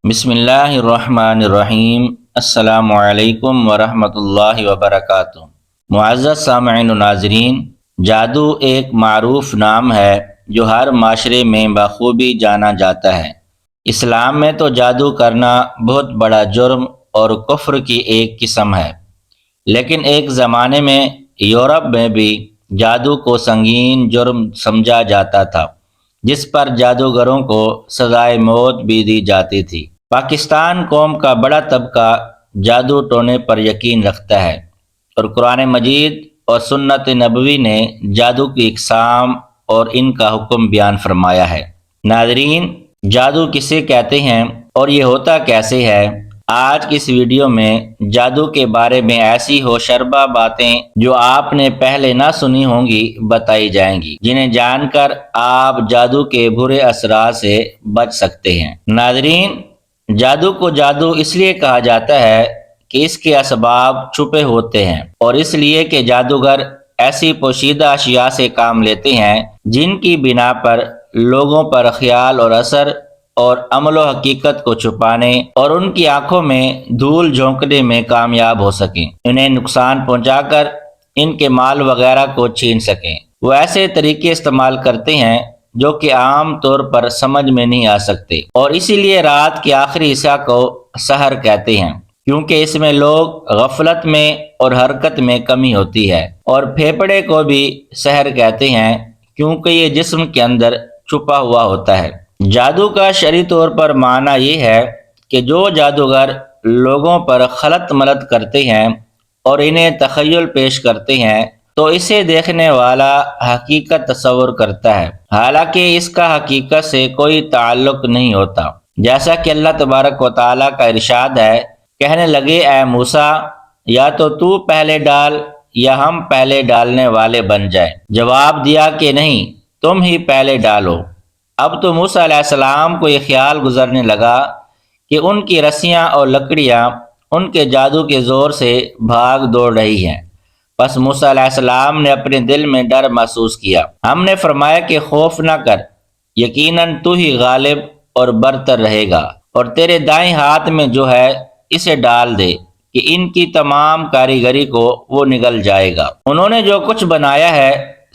بسم اللہ الرحمن الرحیم۔ السلام علیکم ورحمۃ اللہ وبرکاتہ۔ معزز سامعین و ناظرین، جادو ایک معروف نام ہے جو ہر معاشرے میں بخوبی جانا جاتا ہے۔ اسلام میں تو جادو کرنا بہت بڑا جرم اور کفر کی ایک قسم ہے، لیکن ایک زمانے میں یورپ میں بھی جادو کو سنگین جرم سمجھا جاتا تھا، جس پر جادوگروں کو سزائے موت بھی دی جاتی تھی۔ پاکستان قوم کا بڑا طبقہ جادو ٹونے پر یقین رکھتا ہے، اور قرآن مجید اور سنت نبوی نے جادو کی اقسام اور ان کا حکم بیان فرمایا ہے۔ ناظرین، جادو کسے کہتے ہیں اور یہ ہوتا کیسے ہے؟ آج کی اس ویڈیو میں جادو کے بارے میں ایسی ہوشربا باتیں جو آپ نے پہلے نہ سنی ہوں گی بتائی جائیں گی، جنہیں جان کر آپ جادو کے برے اثرات سے بچ سکتے ہیں۔ ناظرین، جادو کو جادو اس لیے کہا جاتا ہے کہ اس کے اسباب چھپے ہوتے ہیں، اور اس لیے کہ جادوگر ایسی پوشیدہ اشیاء سے کام لیتے ہیں جن کی بنا پر لوگوں پر خیال اور اثر اور عمل و حقیقت کو چھپانے اور ان کی آنکھوں میں دھول جھونکنے میں کامیاب ہو سکیں، انہیں نقصان پہنچا کر ان کے مال وغیرہ کو چھین سکیں۔ وہ ایسے طریقے استعمال کرتے ہیں جو کہ عام طور پر سمجھ میں نہیں آ سکتے، اور اسی لیے رات کے آخری حصہ کو سحر کہتے ہیں، کیونکہ اس میں لوگ غفلت میں اور حرکت میں کمی ہوتی ہے، اور پھیپڑے کو بھی سحر کہتے ہیں کیونکہ یہ جسم کے اندر چھپا ہوا ہوتا ہے۔ جادو کا شرعی طور پر معنی یہ ہے کہ جو جادوگر لوگوں پر خلط ملط کرتے ہیں اور انہیں تخیل پیش کرتے ہیں تو اسے دیکھنے والا حقیقت تصور کرتا ہے، حالانکہ اس کا حقیقت سے کوئی تعلق نہیں ہوتا۔ جیسا کہ اللہ تبارک و تعالیٰ کا ارشاد ہے، کہنے لگے اے موسیٰ، یا تو پہلے ڈال یا ہم پہلے ڈالنے والے بن جائیں۔ جواب دیا کہ نہیں، تم ہی پہلے ڈالو۔ اب تو موسیٰ علیہ السلام کو یہ خیال گزرنے لگا کہ ان کی رسیاں اور لکڑیاں ان کے جادو کے زور سے بھاگ دوڑ رہی ہیں۔ پس موسیٰ علیہ السلام نے اپنے دل میں ڈر محسوس کیا۔ ہم نے فرمایا کہ خوف نہ کر، یقیناً تو ہی غالب اور برتر رہے گا، اور تیرے دائیں ہاتھ میں جو ہے اسے ڈال دے کہ ان کی تمام کاریگری کو وہ نگل جائے گا۔ انہوں نے جو کچھ بنایا ہے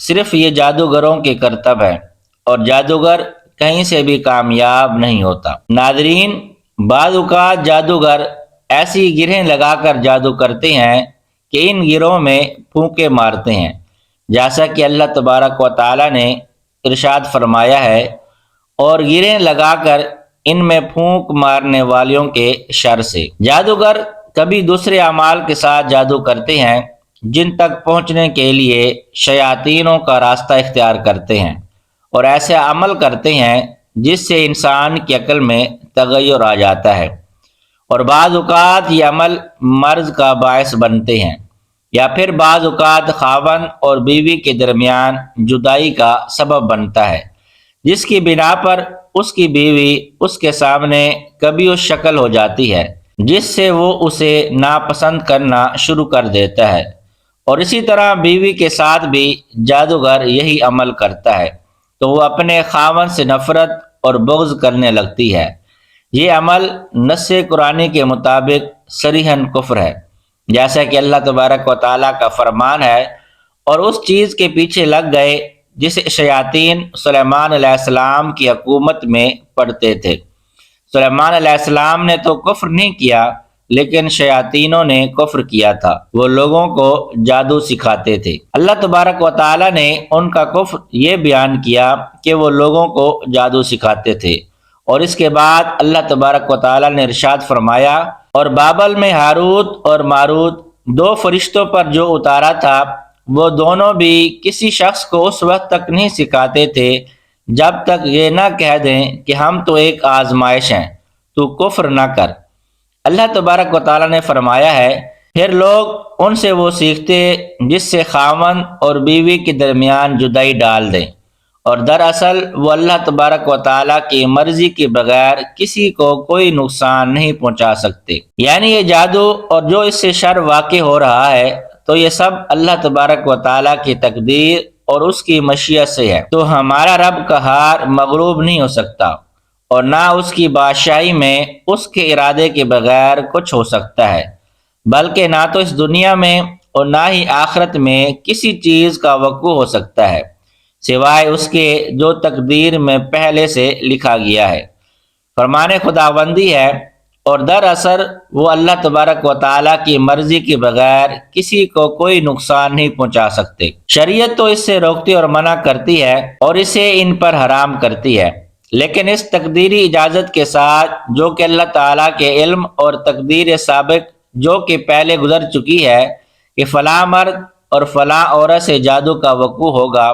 صرف یہ جادوگروں کے کرتب ہے، اور جادوگر کہیں سے بھی کامیاب نہیں ہوتا۔ ناظرین، بعض اوقات جادوگر ایسی گرہیں لگا کر جادو کرتے ہیں کہ ان گروں میں پھونکے مارتے ہیں، جیسا کہ اللہ تبارک و تعالیٰ نے ارشاد فرمایا ہے، اور گرہیں لگا کر ان میں پھونک مارنے والوں کے شر سے۔ جادوگر کبھی دوسرے اعمال کے ساتھ جادو کرتے ہیں جن تک پہنچنے کے لیے شیاطینوں کا راستہ اختیار کرتے ہیں، اور ایسے عمل کرتے ہیں جس سے انسان کی عقل میں تغیر آ جاتا ہے، اور بعض اوقات یہ عمل مرض کا باعث بنتے ہیں، یا پھر بعض اوقات خاوند اور بیوی کے درمیان جدائی کا سبب بنتا ہے، جس کی بنا پر اس کی بیوی اس کے سامنے کبھی اس شکل ہو جاتی ہے جس سے وہ اسے ناپسند کرنا شروع کر دیتا ہے، اور اسی طرح بیوی کے ساتھ بھی جادوگر یہی عمل کرتا ہے تو وہ اپنے خاوند سے نفرت اور بغض کرنے لگتی ہے۔ یہ عمل نص قرآنی کے مطابق صریحاً کفر ہے، جیسا کہ اللہ تبارک و تعالیٰ کا فرمان ہے، اور اس چیز کے پیچھے لگ گئے جسے شیاطین سلیمان علیہ السلام کی حکومت میں پڑھتے تھے۔ سلیمان علیہ السلام نے تو کفر نہیں کیا، لیکن شیاطینوں نے کفر کیا تھا، وہ لوگوں کو جادو سکھاتے تھے۔ اللہ تبارک و تعالیٰ نے ان کا کفر یہ بیان کیا کہ وہ لوگوں کو جادو سکھاتے تھے، اور اس کے بعد اللہ تبارک و تعالیٰ نے ارشاد فرمایا، اور بابل میں ہاروت اور ماروت دو فرشتوں پر جو اتارا تھا وہ دونوں بھی کسی شخص کو اس وقت تک نہیں سکھاتے تھے جب تک یہ نہ کہہ دیں کہ ہم تو ایک آزمائش ہیں، تو کفر نہ کر۔ اللہ تبارک و تعالیٰ نے فرمایا ہے، پھر لوگ ان سے وہ سیکھتے جس سے خاوند اور بیوی کے درمیان جدائی ڈال دیں، اور دراصل وہ اللہ تبارک و تعالیٰ کی مرضی کے بغیر کسی کو کوئی نقصان نہیں پہنچا سکتے۔ یعنی یہ جادو اور جو اس سے شر واقع ہو رہا ہے تو یہ سب اللہ تبارک و تعالیٰ کی تقدیر اور اس کی مشیت سے ہے، تو ہمارا رب قہار مغلوب نہیں ہو سکتا، اور نہ اس کی بادشاہی میں اس کے ارادے کے بغیر کچھ ہو سکتا ہے، بلکہ نہ تو اس دنیا میں اور نہ ہی آخرت میں کسی چیز کا وقوع ہو سکتا ہے سوائے اس کے جو تقدیر میں پہلے سے لکھا گیا ہے۔ فرمان خداوندی ہے، اور دراصل وہ اللہ تبارک و تعالیٰ کی مرضی کے بغیر کسی کو کوئی نقصان نہیں پہنچا سکتے۔ شریعت تو اس سے روکتی اور منع کرتی ہے اور اسے ان پر حرام کرتی ہے، لیکن اس تقدیری اجازت کے ساتھ جو کہ اللہ تعالیٰ کے علم اور تقدیر سابق جو کہ پہلے گزر چکی ہے کہ فلاں مرد اور فلاں عورت سے جادو کا وقوع ہوگا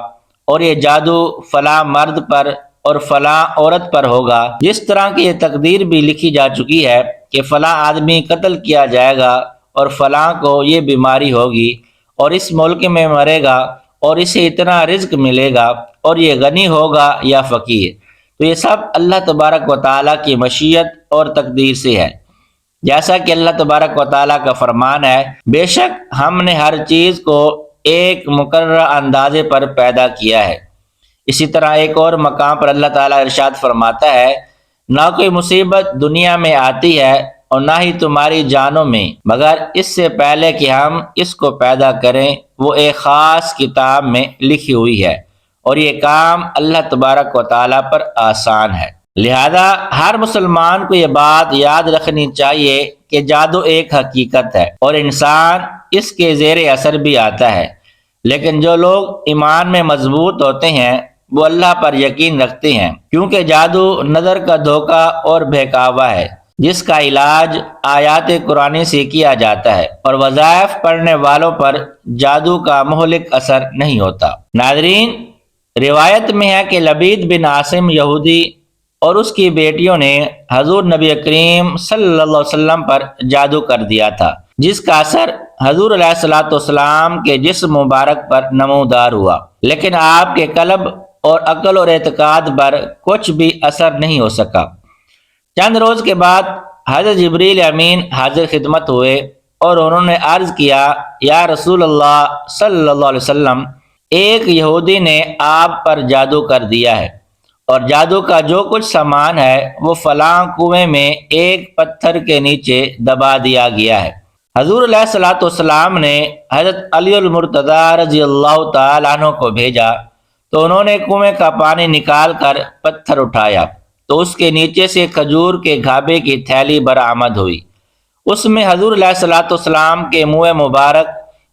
اور یہ جادو فلاں مرد پر اور فلاں عورت پر ہوگا، جس طرح کی یہ تقدیر بھی لکھی جا چکی ہے کہ فلاں آدمی قتل کیا جائے گا اور فلاں کو یہ بیماری ہوگی اور اس ملک میں مرے گا اور اسے اتنا رزق ملے گا اور یہ غنی ہوگا یا فقیر، تو یہ سب اللہ تبارک و تعالیٰ کی مشیت اور تقدیر سے ہے۔ جیسا کہ اللہ تبارک و تعالیٰ کا فرمان ہے، بے شک ہم نے ہر چیز کو ایک مقررہ اندازے پر پیدا کیا ہے۔ اسی طرح ایک اور مقام پر اللہ تعالیٰ ارشاد فرماتا ہے، نہ کوئی مصیبت دنیا میں آتی ہے اور نہ ہی تمہاری جانوں میں مگر اس سے پہلے کہ ہم اس کو پیدا کریں وہ ایک خاص کتاب میں لکھی ہوئی ہے، اور یہ کام اللہ تبارک و تعالیٰ پر آسان ہے۔ لہذا ہر مسلمان کو یہ بات یاد رکھنی چاہیے کہ جادو ایک حقیقت ہے اور انسان اس کے زیر اثر بھی آتا ہے، لیکن جو لوگ ایمان میں مضبوط ہوتے ہیں وہ اللہ پر یقین رکھتے ہیں، کیونکہ جادو نظر کا دھوکہ اور بہکاوا ہے جس کا علاج آیات قرآنی سے کیا جاتا ہے، اور وظائف پڑھنے والوں پر جادو کا مہلک اثر نہیں ہوتا۔ ناظرین، روایت میں ہے کہ لبید بن عاصم یہودی اور اس کی بیٹیوں نے حضور نبی کریم صلی اللہ علیہ وسلم پر جادو کر دیا تھا، جس کا اثر حضور علیہ الصلوۃ والسلام کے جسم مبارک پر نمودار ہوا، لیکن آپ کے قلب اور عقل اور اعتقاد پر کچھ بھی اثر نہیں ہو سکا۔ چند روز کے بعد حضرت جبریل امین حاضر خدمت ہوئے اور انہوں نے عرض کیا، یا رسول اللہ صلی اللہ علیہ وسلم، ایک یہودی نے آپ پر جادو کر دیا ہے، اور جادو کا جو کچھ سامان ہے وہ فلاں کنویں میں ایک پتھر کے نیچے دبا دیا گیا ہے۔ حضور علیہ الصلوۃ والسلام نے حضرت علی المرتضی رضی اللہ تعالیٰ عنہ کو بھیجا، تو انہوں نے کنویں کا پانی نکال کر پتھر اٹھایا تو اس کے نیچے سے کھجور کے گھابے کی تھیلی برآمد ہوئی۔ اس میں حضور علیہ الصلوۃ والسلام کے منہ مبارک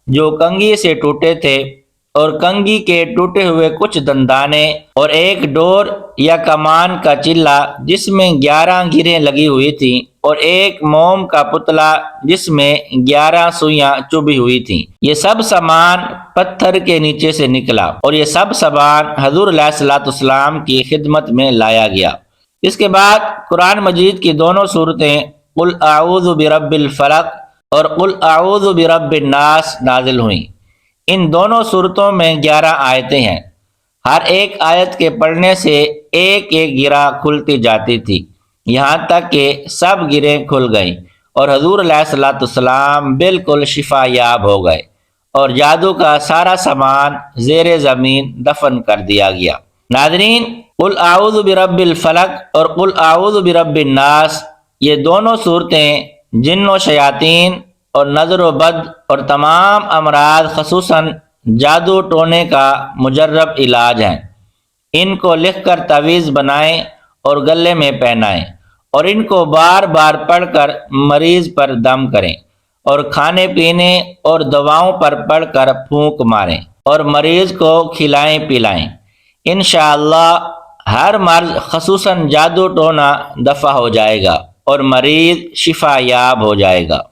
جو کنگھی سے ٹوٹے تھے اور کنگھی کے ٹوٹے ہوئے کچھ دندانے اور ایک ڈور یا کمان کا چلہ جس میں 11 گیریں لگی ہوئی تھیں اور ایک موم کا پتلا جس میں 11 سوئیاں چبھی ہوئی تھیں، یہ سب سامان پتھر کے نیچے سے نکلا اور یہ سب سامان حضور علیہ الصلوۃ والسلام کی خدمت میں لایا گیا۔ اس کے بعد قرآن مجید کی دونوں صورتیں قل اعوذ برب الفلق اور قل اعوذ برب الناس نازل ہوئیں۔ ان دونوں صورتوں میں 11 آیتیں ہیں۔ ہر ایک آیت کے پڑھنے سے ایک ایک گرہ کھلتی جاتی تھی، یہاں تک کہ سب گریں کھل گئیں اور حضور علیہ الصلوۃ والسلام بالکل شفا یاب ہو گئے اور جادو کا سارا سامان زیر زمین دفن کر دیا گیا۔ ناظرین، قل اعوذ برب الفلق اور قل اعوذ برب الناس، یہ دونوں صورتیں جن و شیاطین اور نظر و بد اور تمام امراض خصوصاً جادو ٹونے کا مجرب علاج ہیں۔ ان کو لکھ کر تعویذ بنائیں اور گلے میں پہنائیں اور ان کو بار بار پڑھ کر مریض پر دم کریں اور کھانے پینے اور دواؤں پر پڑھ کر پھونک ماریں اور مریض کو کھلائیں پلائیں۔ انشاءاللہ ہر مرض خصوصاً جادو ٹونا دفع ہو جائے گا اور مریض شفا یاب ہو جائے گا۔